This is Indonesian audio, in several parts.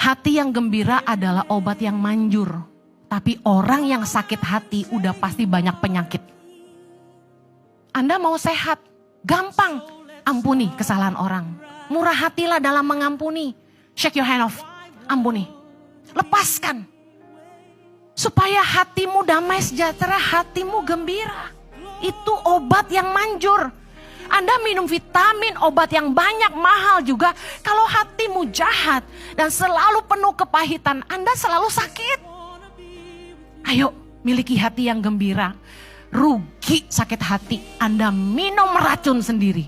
Hati yang gembira adalah obat yang manjur. Tapi orang yang sakit hati udah pasti banyak penyakit. Anda mau sehat, gampang. Ampuni kesalahan orang. Murah hatilah dalam mengampuni. Shake your hand off. Ampuni. Lepaskan. Supaya hatimu damai sejahtera, hatimu gembira. Itu obat yang manjur. Anda minum vitamin, obat yang banyak, mahal juga. Kalau hatimu jahat dan selalu penuh kepahitan, Anda selalu sakit. Ayo, miliki hati yang gembira. Rugi sakit hati, Anda minum racun sendiri.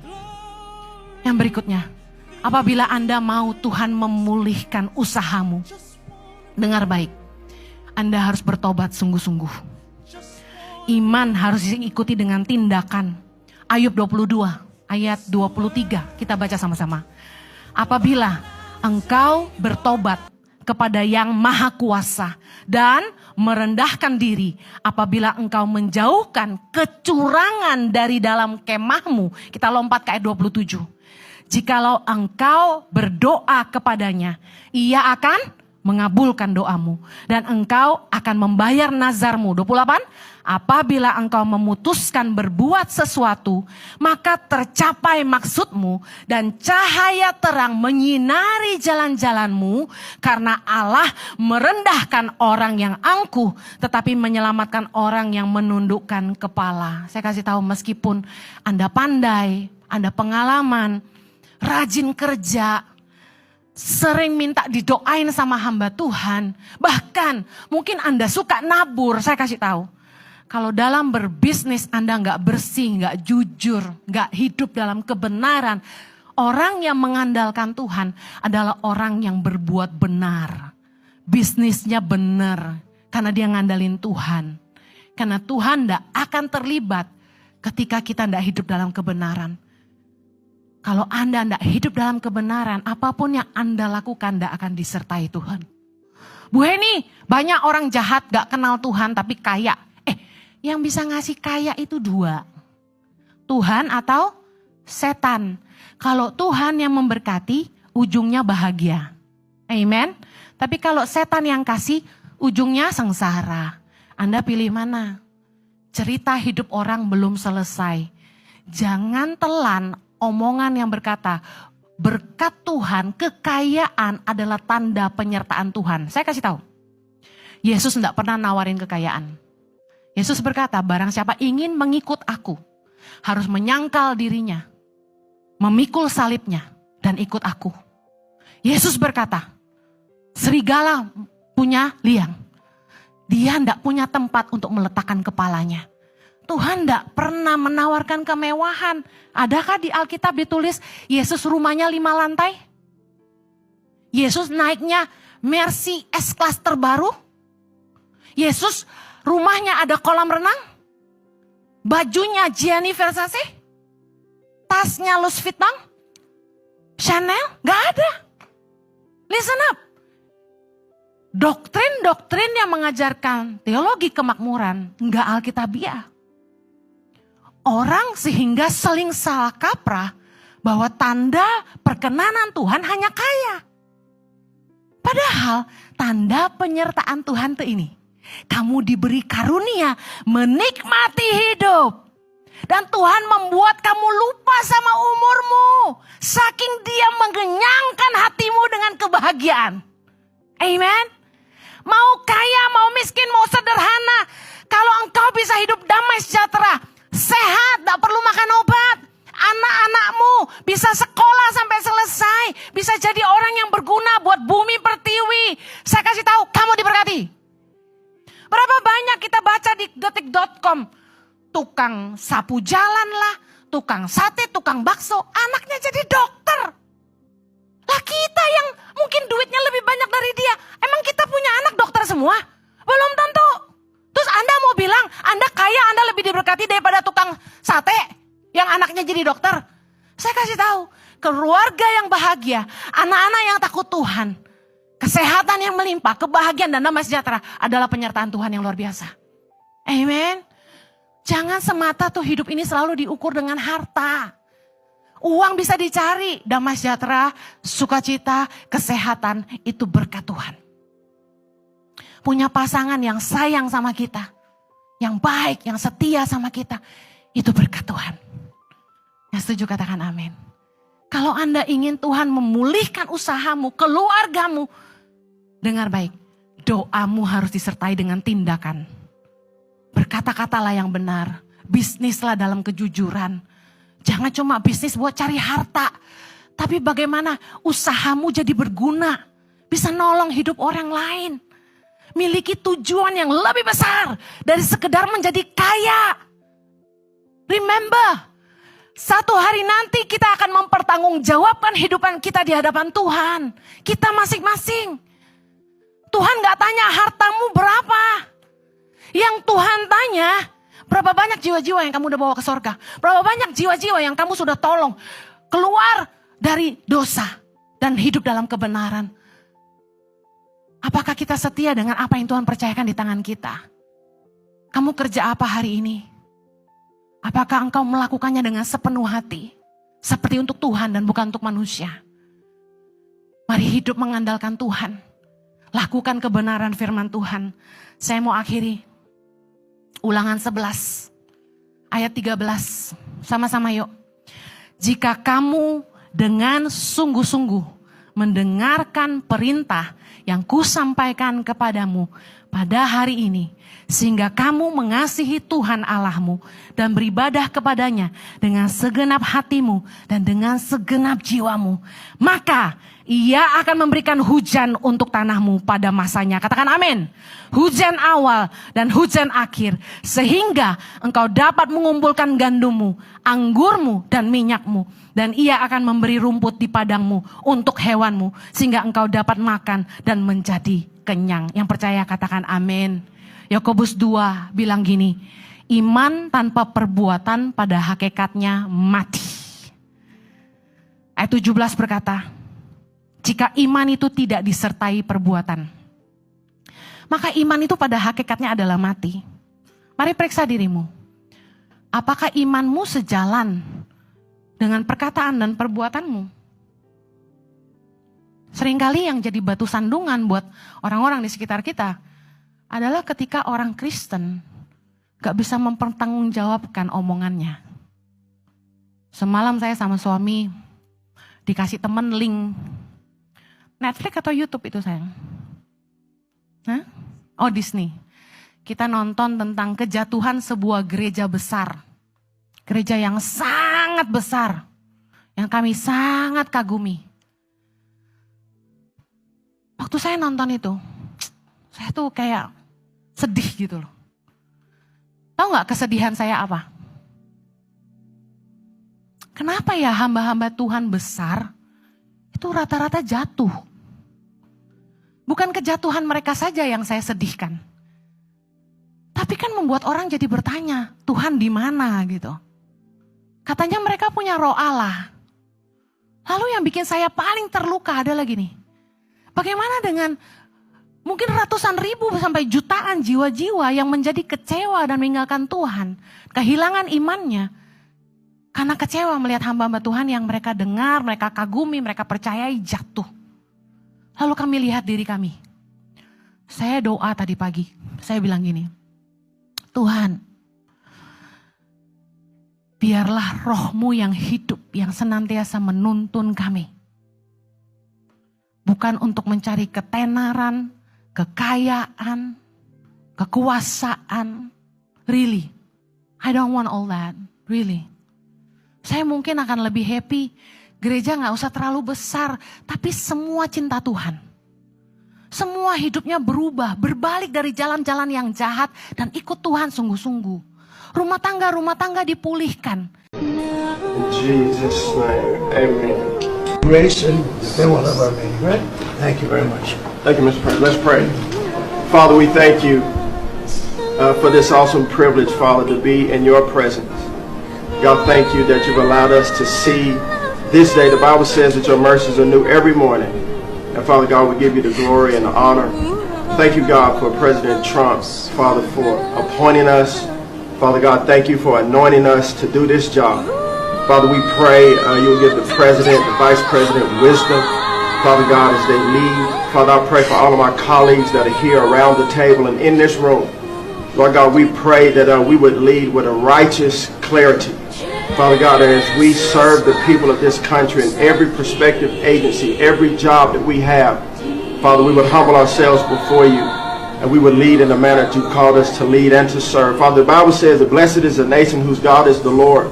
Yang berikutnya, apabila Anda mau Tuhan memulihkan usahamu, dengar baik, Anda harus bertobat sungguh-sungguh. Iman harus diikuti dengan tindakan. Ayub 22 ayat 23 kita baca sama-sama. Apabila engkau bertobat kepada yang maha kuasa dan merendahkan diri, apabila engkau menjauhkan kecurangan dari dalam kemahmu, kita lompat ke ayat 27. Jikalau engkau berdoa kepadanya, ia akan mengabulkan doamu dan engkau akan membayar nazarmu. 28. Apabila engkau memutuskan berbuat sesuatu, maka tercapai maksudmu dan cahaya terang menyinari jalan-jalanmu, karena Allah merendahkan orang yang angkuh tetapi menyelamatkan orang yang menundukkan kepala. Saya kasih tahu, meskipun Anda pandai, Anda pengalaman, rajin kerja, sering minta didoain sama hamba Tuhan, bahkan mungkin Anda suka nabur, saya kasih tahu. Kalau dalam berbisnis Anda nggak bersih, nggak jujur, nggak hidup dalam kebenaran, orang yang mengandalkan Tuhan adalah orang yang berbuat benar. Bisnisnya benar, karena dia ngandalin Tuhan. Karena Tuhan nggak akan terlibat ketika kita nggak hidup dalam kebenaran. Kalau Anda tidak hidup dalam kebenaran, apapun yang Anda lakukan tidak akan disertai Tuhan. Bu Heni, banyak orang jahat gak kenal Tuhan tapi kaya. Yang bisa ngasih kaya itu dua. Tuhan atau setan. Kalau Tuhan yang memberkati, ujungnya bahagia. Amen. Tapi kalau setan yang kasih, ujungnya sengsara. Anda pilih mana? Cerita hidup orang belum selesai. Jangan telan omongan yang berkata, berkat Tuhan, kekayaan adalah tanda penyertaan Tuhan. Saya kasih tahu, Yesus tidak pernah nawarin kekayaan. Yesus berkata, barang siapa ingin mengikut aku, harus menyangkal dirinya, memikul salibnya, dan ikut aku. Yesus berkata, serigala punya liang, dia tidak punya tempat untuk meletakkan kepalanya. Tuhan tidak pernah menawarkan kemewahan. Adakah di Alkitab ditulis Yesus rumahnya 5 lantai? Yesus naiknya Mercy S-Class terbaru? Yesus rumahnya ada kolam renang? Bajunya Gianni Versace? Tasnya Louis Vuitton? Chanel? Gak ada. Listen up. Doktrin-doktrin yang mengajarkan teologi kemakmuran gak alkitabiah. Orang sehingga saling salah kaprah bahwa tanda perkenanan Tuhan hanya kaya. Padahal tanda penyertaan Tuhan itu ini. Kamu diberi karunia menikmati hidup. Dan Tuhan membuat kamu lupa sama umurmu. Saking dia mengenyangkan hatimu dengan kebahagiaan. Amen. Mau kaya, mau miskin, mau sederhana. Kalau engkau bisa hidup damai sejahtera, sehat, gak perlu makan obat. Anak-anakmu bisa sekolah sampai selesai. Bisa jadi orang yang berguna buat bumi pertiwi. Saya kasih tahu, kamu diberkati. Berapa banyak kita baca di detik.com. Tukang sapu jalan lah, tukang sate, tukang bakso. Anaknya jadi dokter. Lah kita yang mungkin duitnya lebih banyak dari dia. Emang kita punya anak dokter semua? Belum tentu. Terus Anda mau bilang, Anda kaya, Anda lebih diberkati daripada tukang sate yang anaknya jadi dokter. Saya kasih tahu, keluarga yang bahagia, anak-anak yang takut Tuhan, kesehatan yang melimpah, kebahagiaan dan damai sejahtera adalah penyertaan Tuhan yang luar biasa. Amen. Jangan semata tuh hidup ini selalu diukur dengan harta. Uang bisa dicari, damai sejahtera, sukacita, kesehatan, itu berkat Tuhan. Punya pasangan yang sayang sama kita, yang baik, yang setia sama kita, itu berkat Tuhan. Yang setuju katakan amin. Kalau Anda ingin Tuhan memulihkan usahamu, keluargamu, dengar baik, doamu harus disertai dengan tindakan. Berkata-katalah yang benar, bisnislah dalam kejujuran. Jangan cuma bisnis buat cari harta, tapi bagaimana usahamu jadi berguna, bisa nolong hidup orang lain. Miliki tujuan yang lebih besar dari sekedar menjadi kaya. Remember, satu hari nanti kita akan mempertanggungjawabkan hidupan kita di hadapan Tuhan. Kita masing-masing. Tuhan gak tanya hartamu berapa. Yang Tuhan tanya, berapa banyak jiwa-jiwa yang kamu udah bawa ke sorga. Berapa banyak jiwa-jiwa yang kamu sudah tolong keluar dari dosa dan hidup dalam kebenaran. Apakah kita setia dengan apa yang Tuhan percayakan di tangan kita? Kamu kerja apa hari ini? Apakah engkau melakukannya dengan sepenuh hati? Seperti untuk Tuhan dan bukan untuk manusia. Mari hidup mengandalkan Tuhan. Lakukan kebenaran firman Tuhan. Saya mau akhiri. Ulangan 11. Ayat 13. Sama-sama yuk. Jika kamu dengan sungguh-sungguh mendengarkan perintah yang kusampaikan kepadamu pada hari ini, sehingga kamu mengasihi Tuhan Allahmu dan beribadah kepadanya dengan segenap hatimu dan dengan segenap jiwamu, maka Ia akan memberikan hujan untuk tanahmu pada masanya. Katakan amin. Hujan awal dan hujan akhir, sehingga engkau dapat mengumpulkan gandummu, anggurmu dan minyakmu. Dan Ia akan memberi rumput di padangmu untuk hewanmu, sehingga engkau dapat makan dan menjadi kenyang. Yang percaya katakan amin. Yakobus 2 bilang gini, iman tanpa perbuatan pada hakikatnya mati. Ayat 17 berkata, jika iman itu tidak disertai perbuatan, maka iman itu pada hakikatnya adalah mati. Mari periksa dirimu. Apakah imanmu sejalan dengan perkataan dan perbuatanmu? Seringkali yang jadi batu sandungan buat orang-orang di sekitar kita adalah ketika orang Kristen gak bisa mempertanggungjawabkan omongannya. Semalam saya sama suami dikasih temen link Netflix atau YouTube itu sayang? Hah? Oh Disney. Kita nonton tentang kejatuhan sebuah gereja besar. Gereja yang sangat besar. Yang kami sangat kagumi. Waktu saya nonton itu, saya tuh kayak sedih gitu loh. Tahu gak kesedihan saya apa? Kenapa ya hamba-hamba Tuhan besar itu rata-rata jatuh? Bukan kejatuhan mereka saja yang saya sedihkan. Tapi kan membuat orang jadi bertanya, Tuhan di mana gitu. Katanya mereka punya roh Allah. Lalu yang bikin saya paling terluka adalah gini. Bagaimana dengan mungkin ratusan ribu sampai jutaan jiwa-jiwa yang menjadi kecewa dan meninggalkan Tuhan. Kehilangan imannya. Karena kecewa melihat hamba-hamba Tuhan yang mereka dengar, mereka kagumi, mereka percayai jatuh. Lalu kami lihat diri kami. Saya doa tadi pagi. Saya bilang gini. Tuhan, biarlah roh-Mu yang hidup, yang senantiasa menuntun kami. Bukan untuk mencari ketenaran, kekayaan, kekuasaan. Really, I don't want all that. Really. Saya mungkin akan lebih happy. Gereja gak usah terlalu besar, tapi semua cinta Tuhan. Semua hidupnya berubah, berbalik dari jalan-jalan yang jahat dan ikut Tuhan sungguh-sungguh. Rumah tangga dipulihkan. In Jesus' name, amen. Grace and the will of our meeting, right? Thank you very much. Thank you, Mr. President. Let's pray. Father, we thank you for this awesome privilege, Father, to be in your presence. God, thank you that you've allowed us to see this day. The Bible says that your mercies are new every morning. And Father God, we give you the glory and the honor. Thank you, God, for President Trump, Father, for appointing us. Father God, thank you for anointing us to do this job. Father, we pray you'll give the president, the vice president wisdom, Father God, as they lead. Father, I pray for all of my colleagues that are here around the table and in this room. Lord God, we pray that we would lead with a righteous clarity. Father God, as we serve the people of this country in every prospective agency, every job that we have, Father, we would humble ourselves before you, and we would lead in the manner that you called us to lead and to serve. Father, the Bible says that blessed is the nation whose God is the Lord.